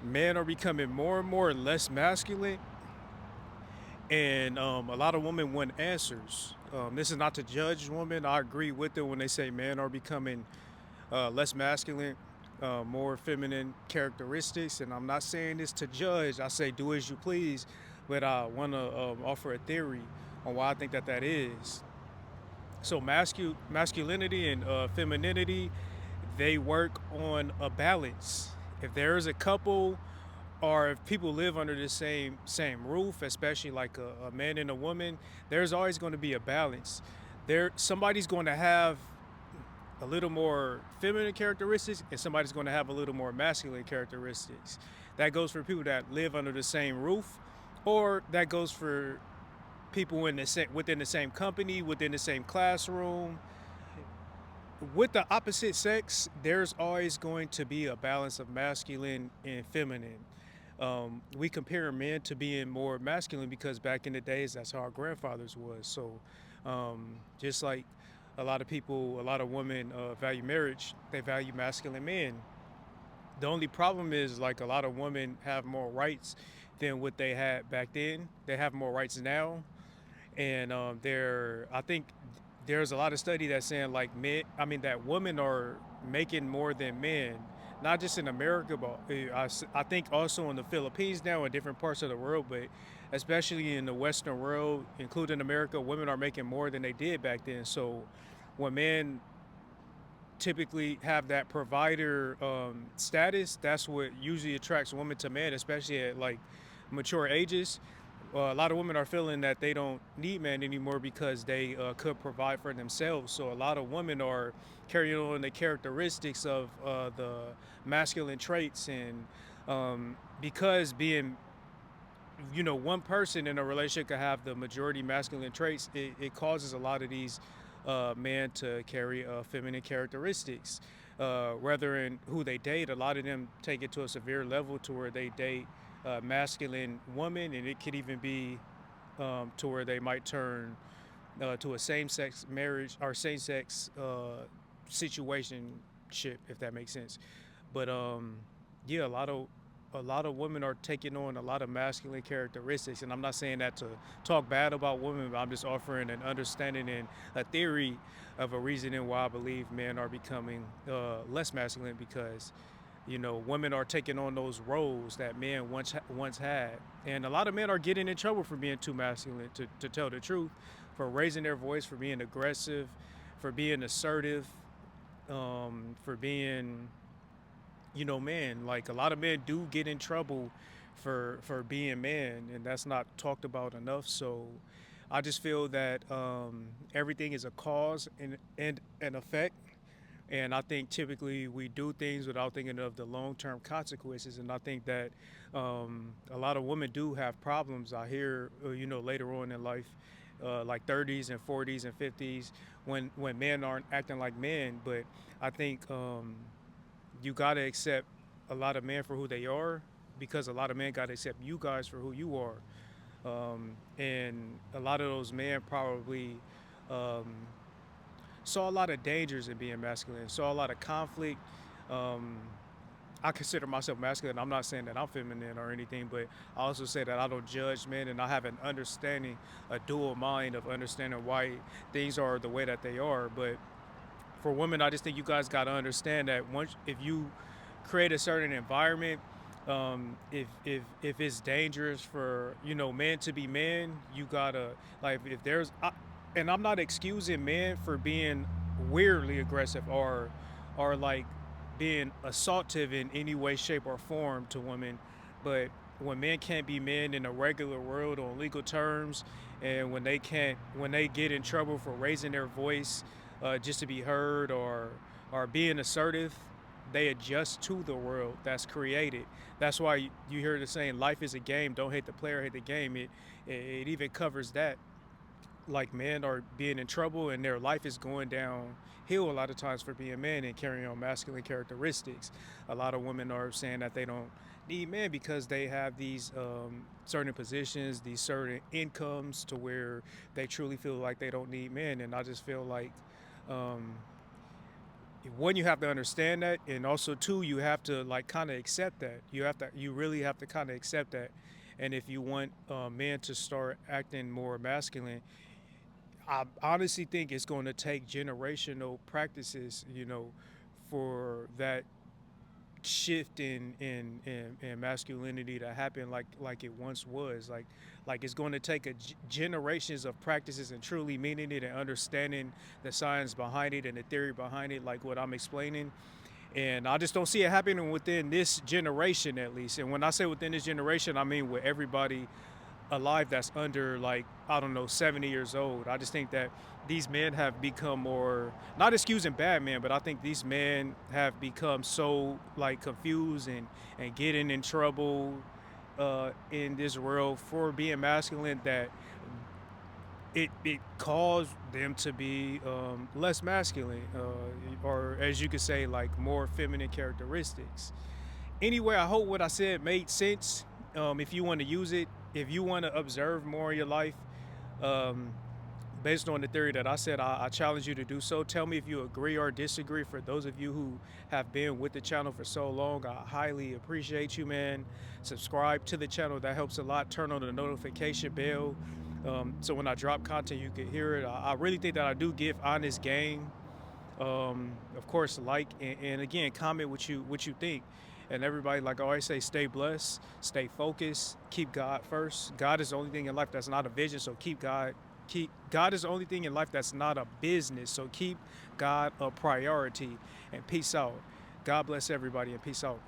men are becoming more and more less masculine, and a lot of women want answers. This is not to judge women. I agree with them when they say men are becoming less masculine, more feminine characteristics. And I'm not saying this to judge. I say do as you please, but I want to offer a theory on why I think that that is. So masculinity and femininity, they work on a balance. If there is a couple, or if people live under the same roof, especially like a man and a woman, there's always going to be a balance. There, somebody's going to have a little more feminine characteristics, and somebody's going to have a little more masculine characteristics. That goes for people that live under the same roof, or that goes for people within the same company, within the same classroom. With the opposite sex, there's always going to be a balance of masculine and feminine. We compare men to being more masculine because back in the days, that's how our grandfathers was. So, just like a lot of people, a lot of women value marriage, they value masculine men. The only problem is like a lot of women have more rights than what they had back then. They have more rights now, and I think there's a lot of study that's saying like that women are making more than men, not just in America, but I think also in the Philippines now and different parts of the world, but especially in the Western world, including America, women are making more than they did back then. So when men typically have that provider status, that's what usually attracts women to men, especially at like mature ages. A lot of women are feeling that they don't need men anymore because they could provide for themselves. So a lot of women are carrying on the characteristics of the masculine traits, and because being one person in a relationship could have the majority masculine traits, it causes a lot of these men to carry feminine characteristics. Rather in who they date, a lot of them take it to a severe level to where they date masculine women, and it could even be to where they might turn to a same-sex marriage or same-sex situation ship, if that makes sense. But yeah, a lot of women are taking on a lot of masculine characteristics, and I'm not saying that to talk bad about women, but I'm just offering an understanding and a theory of a reasoning why I believe men are becoming less masculine, because women are taking on those roles that men once had, and a lot of men are getting in trouble for being too masculine. To tell the truth, for raising their voice, for being aggressive, for being assertive, for being men. Like a lot of men do get in trouble for being men, and that's not talked about enough. So I just feel that everything is a cause and an effect. And I think typically we do things without thinking of the long term consequences. And I think that a lot of women do have problems. I hear, later on in life, like 30s and 40s and 50s, when men aren't acting like men. But I think you got to accept a lot of men for who they are, because a lot of men got to accept you guys for who you are. And a lot of those men probably um, saw a lot of dangers in being masculine, saw a lot of conflict. Um, I consider myself masculine. I'm not saying that I'm feminine or anything, but I also say that I don't judge men, and I have an understanding, a dual mind of understanding why things are the way that they are. But for women, I just think you guys got to understand that once if you create a certain environment, if it's dangerous for men to be men, you gotta like if there's and I'm not excusing men for being weirdly aggressive or like being assaultive in any way, shape, or form to women, but when men can't be men in a regular world on legal terms, and when they get in trouble for raising their voice just to be heard, or being assertive, they adjust to the world that's created. That's why you hear the saying, "Life is a game. Don't hate the player, hate the game." It even covers that. Like men are being in trouble and their life is going downhill a lot of times for being men and carrying on masculine characteristics. A lot of women are saying that they don't need men because they have these certain positions, these certain incomes, to where they truly feel like they don't need men. And I just feel like um, one, you have to understand that, and also two, you have to like kind of accept that. You really have to kind of accept that. And if you want men to start acting more masculine, I honestly think it's going to take generational practices, for that shift in masculinity to happen like it once was. Like it's going to take generations of practices and truly meaning it and understanding the science behind it and the theory behind it, like what I'm explaining. And I just don't see it happening within this generation, at least. And when I say within this generation, I mean with everybody alive that's under, like, I don't know, 70 years old. I just think that these men have become more, not excusing bad men, but I think these men have become so like confused and getting in trouble in this world for being masculine, that it caused them to be less masculine, or as you could say, like more feminine characteristics. Anyway, I hope what I said made sense. If you want to use it, if you want to observe more in your life, um, based on the theory that I said, I challenge you to do so. Tell me if you agree or disagree. For those of you who have been with the channel for so long, I highly appreciate you, man. Subscribe to the channel. That helps a lot. Turn on the notification bell, so when I drop content, you can hear it. I really think that I do give honest game. Of course, like, and again, comment what you think. And everybody, like I always say, stay blessed, stay focused, keep God first. God is the only thing in life that's not a vision, so keep God. Keep God is the only thing in life that's not a business, so keep God a priority. And peace out. God bless everybody, and peace out.